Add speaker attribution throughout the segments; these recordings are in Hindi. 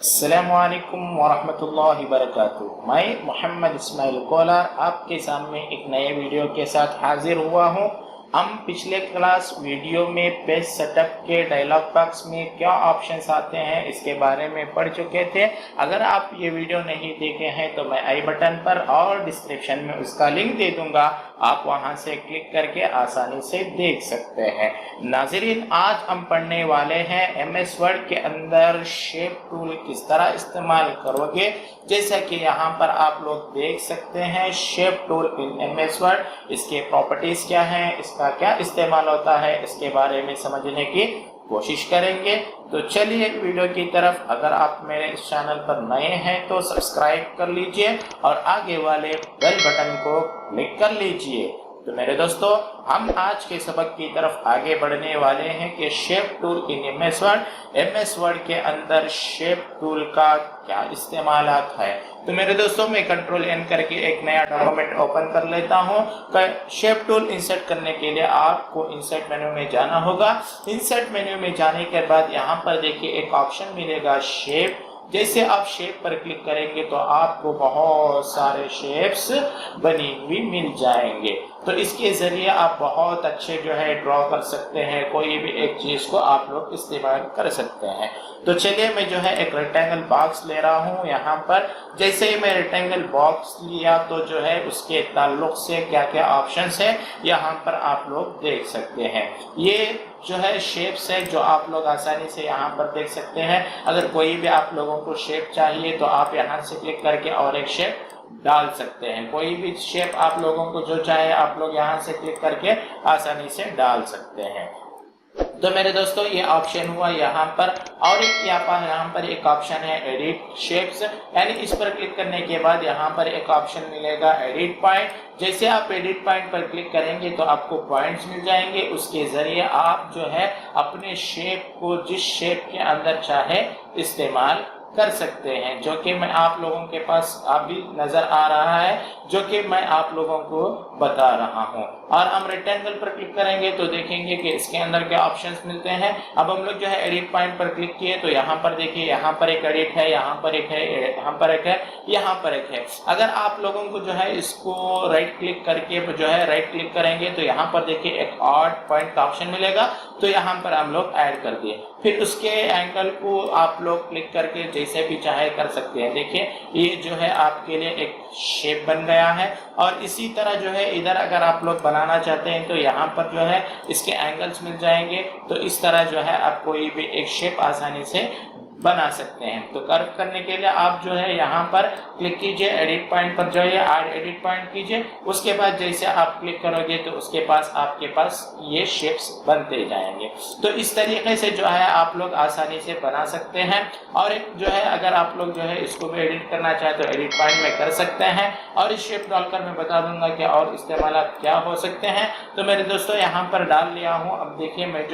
Speaker 1: अस्सलामुअलैकुम वरहमतुल्लाहि वबरकातुहू। मैं मोहम्मद इस्माइल कोलार आपके सामने एक नए वीडियो के साथ हाजिर हुआ हूँ। हम पिछले क्लास वीडियो में पेज सेटअप के डायलॉग बॉक्स में क्या ऑप्शंस आते हैं इसके बारे में पढ़ चुके थे। अगर आप ये वीडियो नहीं देखे हैं तो मैं आई बटन पर और डिस्क्रिप्शन में उसका लिंक दे दूंगा, आप वहां से क्लिक करके आसानी से देख सकते हैं। नाज़रीन, आज हम पढ़ने वाले हैं एमएस वर्ड के अंदर शेप टूल किस तरह इस्तेमाल करोगे। जैसा कि यहाँ पर आप लोग देख सकते हैं, shape tool in MS word, इसके प्रॉपर्टीज क्या हैं, इसका क्या इस्तेमाल होता है, इसके बारे में समझने की कोशिश करेंगे। तो चलिए वीडियो की तरफ। अगर आप मेरे इस चैनल पर नए हैं तो सब्सक्राइब कर लीजिए और आगे वाले बेल बटन को क्लिक कर लीजिए। तो मेरे दोस्तों, हम आज के सबक की तरफ आगे बढ़ने वाले हैं कि shape tool in MS word के अंदर शेप टूल का क्या इस्तेमाल है। तो मेरे दोस्तों, मैं कंट्रोल एन करके एक नया डॉक्यूमेंट ओपन कर लेता हूं। शेप टूल इंसर्ट करने के लिए आपको इंसर्ट मेन्यू में जाना होगा। इंसर्ट मेन्यू में जाने के बाद यहाँ पर देखिए एक ऑप्शन मिलेगा शेप। जैसे आप शेप पर क्लिक करेंगे तो आपको बहुत सारे शेप्स बनी हुई मिल जाएंगे। तो इसके जरिए आप बहुत अच्छे ड्रॉ कर सकते हैं। कोई भी एक चीज को आप लोग इस्तेमाल कर सकते हैं। तो चलिए मैं एक रेक्टेंगल बॉक्स ले रहा हूँ। यहाँ पर जैसे ही मैं रेक्टेंगल बॉक्स लिया तो उसके ताल्लुक से क्या क्या ऑप्शंस है यहाँ पर आप लोग देख सकते हैं। ये शेप्स है जो आप लोग आसानी से यहाँ पर देख सकते हैं। अगर कोई भी आप लोगों को शेप चाहिए तो आप यहाँ से क्लिक करके और एक शेप डाल सकते हैं। कोई भी शेप आप लोगों को जो चाहे आप लोग यहाँ से क्लिक करके आसानी से डाल सकते हैं। तो मेरे दोस्तों, ये ऑप्शन हुआ यहाँ पर। और यहाँ पर एक ऑप्शन है एडिट शेप्स, यानी इस पर क्लिक करने के बाद यहाँ पर एक ऑप्शन मिलेगा एडिट पॉइंट। जैसे आप एडिट पॉइंट पर क्लिक करेंगे तो आपको पॉइंट्स मिल जाएंगे। उसके जरिए आप अपने शेप को जिस शेप के अंदर चाहे इस्तेमाल कर सकते हैं, जो कि मैं आप लोगों के पास अभी नजर आ रहा है, जो कि मैं आप लोगों को बता रहा हूं। और हम रेक्टेंगल पर क्लिक करेंगे तो देखेंगे कि इसके अंदर क्या ऑप्शंस मिलते हैं। अब हम लोग एडिट पॉइंट पर क्लिक किए तो यहाँ पर देखिए, यहाँ पर एक एडिट है, यहाँ पर एक है, यहाँ पर एक है, यहाँ पर एक है। अगर आप लोगों को इसको राइट क्लिक करके राइट क्लिक करेंगे तो यहाँ पर देखिए एक ऑड पॉइंट का ऑप्शन मिलेगा। तो यहाँ पर हम लोग ऐड कर दिए। फिर उसके एंगल को आप लोग क्लिक करके जैसे भी चाहे कर सकते हैं। देखिए ये आपके लिए एक शेप बन गया है। और इसी तरह इधर अगर आप लोग बनाना चाहते हैं तो यहाँ पर इसके एंगल्स मिल जाएंगे। तो इस तरह आप कोई भी एक शेप आसानी से बना सकते हैं। तो कर्व करने के लिए आप यहाँ पर क्लिक कीजिए, एडिट पॉइंट पर ऐड एडिट पॉइंट कीजिए। उसके बाद जैसे आप क्लिक करोगे तो उसके पास आपके पास ये शेप्स बनते जाएंगे। तो इस तरीके से आप लोग आसानी से बना सकते हैं। और एक अगर आप लोग इसको भी एडिट करना चाहे तो एडिट पॉइंट में कर सकते हैं। और इस शेप डालकर मैं बता दूंगा कि और इस्तेमाल क्या हो सकते हैं। तो मेरे दोस्तों, यहाँ पर डाल लिया हूँ। अब देखिए मैं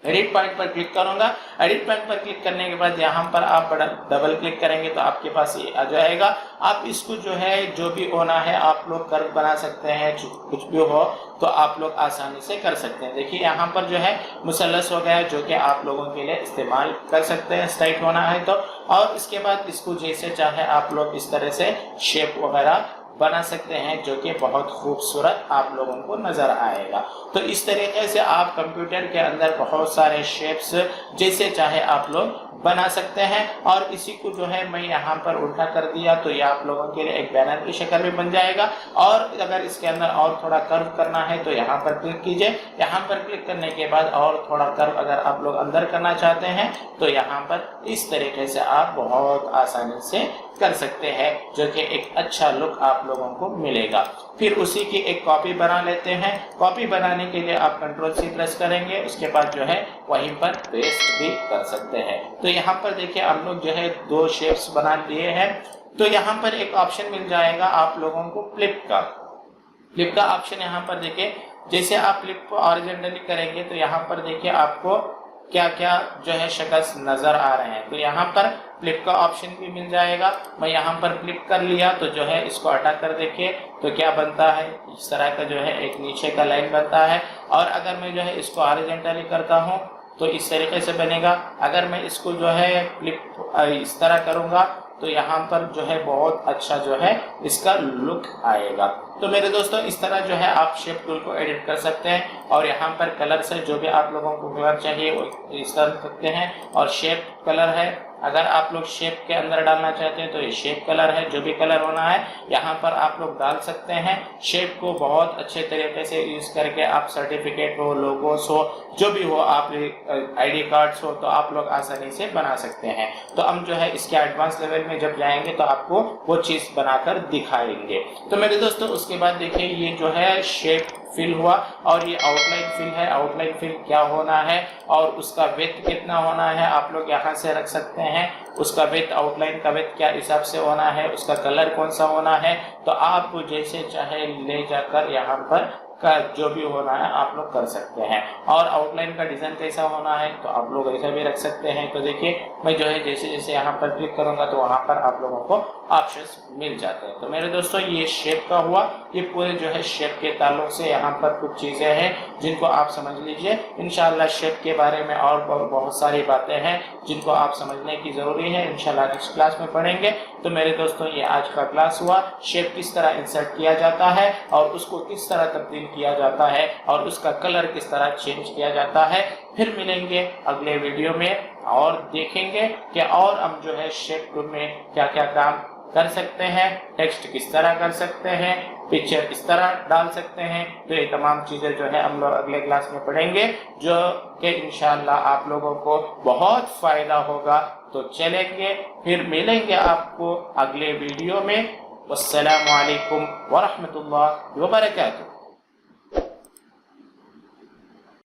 Speaker 1: एडिट पॉइंट पर क्लिक करूंगा। एडिट पॉइंट पर क्लिक करने के बाद यहाँ पर आप डबल क्लिक करेंगे तो आपके पास ये आ जाएगा। आप इसको जो भी होना है आप लोग कर्व बना सकते हैं, कुछ भी हो तो आप लोग आसानी से कर सकते हैं। देखिए यहाँ पर मुसल्लस हो गया, जो कि आप लोगों के लिए इस्तेमाल कर सकते हैं स्ट्राइट होना है तो। और इसके बाद इसको जैसे चाहे आप लोग इस तरह से शेप वगैरह बना सकते हैं, जो कि बहुत खूबसूरत आप लोगों को नजर आएगा। तो इस तरीके से आप कंप्यूटर के अंदर बहुत सारे शेप्स जैसे चाहे आप लोग बना सकते हैं। और इसी को मैं यहाँ पर उल्टा कर दिया तो ये आप लोगों के लिए एक बैनर की शक्ल में बन जाएगा। और अगर इसके अंदर और थोड़ा कर्व करना है तो यहाँ पर क्लिक कीजिए। यहाँ पर क्लिक करने के बाद और थोड़ा कर्व अगर आप लोग अंदर करना चाहते हैं तो यहाँ पर इस तरीके से आप बहुत आसानी से कर सकते हैं, जो कि एक अच्छा लुक आप लोगों को मिलेगा। फिर उसी की एक कॉपी बना लेते हैं। कॉपी बनाने के लिए आप कंट्रोल सी प्रेस करेंगे, उसके बाद वहीं पर पेस्ट भी कर सकते हैं। तो यहाँ पर देखिए हम लोग दो शेप्स बना लिए हैं। तो यहाँ पर एक ऑप्शन मिल जाएगा आप लोगों को फ्लिप का ऑप्शन। यहाँ पर देखिए जैसे आप फ्लिप को हॉरिजॉन्टली करेंगे तो यहाँ पर देखिए आपको क्या क्या शक्ल नजर आ रहे हैं। तो यहाँ पर फ्लिप का ऑप्शन भी मिल जाएगा। मैं यहाँ पर फ्लिप कर लिया तो इसको हटा कर देखिए तो क्या बनता है, इस तरह का एक नीचे का लाइन बनता है। और अगर मैं इसको हॉरिजॉन्टली करता हूँ तो इस तरीके से बनेगा। अगर मैं इसको जो है क्लिप इस तरह करूँगा तो यहाँ पर जो है बहुत अच्छा जो है इसका लुक आएगा। तो मेरे दोस्तों इस तरह जो है आप शेप टूल को एडिट कर सकते हैं और यहाँ पर कलर से जो भी आप लोगों को कलर चाहिए वो इस कर सकते हैं। और शेप कलर है, अगर आप लोग शेप के अंदर डालना चाहते हैं तो ये शेप कलर है, जो भी कलर होना है यहाँ पर आप लोग डाल सकते हैं। शेप को बहुत अच्छे तरीके से यूज करके आप सर्टिफिकेट हो, लोगोस हो, जो भी हो, आप आईडी कार्ड्स हो, तो आप लोग आसानी से बना सकते हैं। तो हम जो है इसके एडवांस लेवल में जब जाएंगे तो आपको वो चीज बनाकर दिखाएंगे। तो मेरे दोस्तों उसके बाद देखिए ये जो है शेप फिल हुआ और ये आउटलाइन फिल है। आउटलाइन फिल क्या होना है और उसका विड्थ कितना होना है आप लोग यहाँ से रख सकते हैं। उसका विड्थ, आउटलाइन का विड्थ क्या हिसाब से होना है, उसका कलर कौन सा होना है, तो आप जैसे चाहे ले जाकर यहाँ पर का जो भी होना है आप लोग कर सकते हैं। और आउटलाइन का डिजाइन कैसा होना है तो आप लोग ऐसा भी रख सकते हैं। तो देखिए मैं जो है जैसे जैसे यहाँ पर क्लिक करूंगा तो वहां पर आप लोगों को ऑप्शंस मिल जाते हैं। तो मेरे दोस्तों ये शेप का हुआ, ये पूरे जो है शेप के ताल्लुक से यहाँ पर कुछ चीजें हैं जिनको आप समझ लीजिए। इंशाल्लाह शेप के बारे में और बहुत सारी बातें हैं जिनको आप समझने की जरूरी है, इंशाल्लाह नेक्स्ट क्लास में पढ़ेंगे। तो मेरे दोस्तों ये आज का क्लास हुआ, शेप किस तरह इंसर्ट किया जाता है और उसको किस तरह तब्दील किया जाता है और उसका कलर किस तरह चेंज किया जाता है। फिर मिलेंगे अगले वीडियो में और देखेंगे कि और हम जो है शेप टूल में क्या क्या काम कर सकते हैं, टेक्स्ट किस तरह कर सकते हैं, पिक्चर किस तरह डाल सकते हैं। तो ये तमाम चीजें जो है हम लोग अगले क्लास में पढ़ेंगे जो कि इंशाल्लाह आप लोगों को बहुत फायदा होगा। तो चलेंगे फिर मिलेंगे आपको अगले वीडियो में। वस्सलामु अलैकुम वरहमतुल्लाहि वबरकातुहू।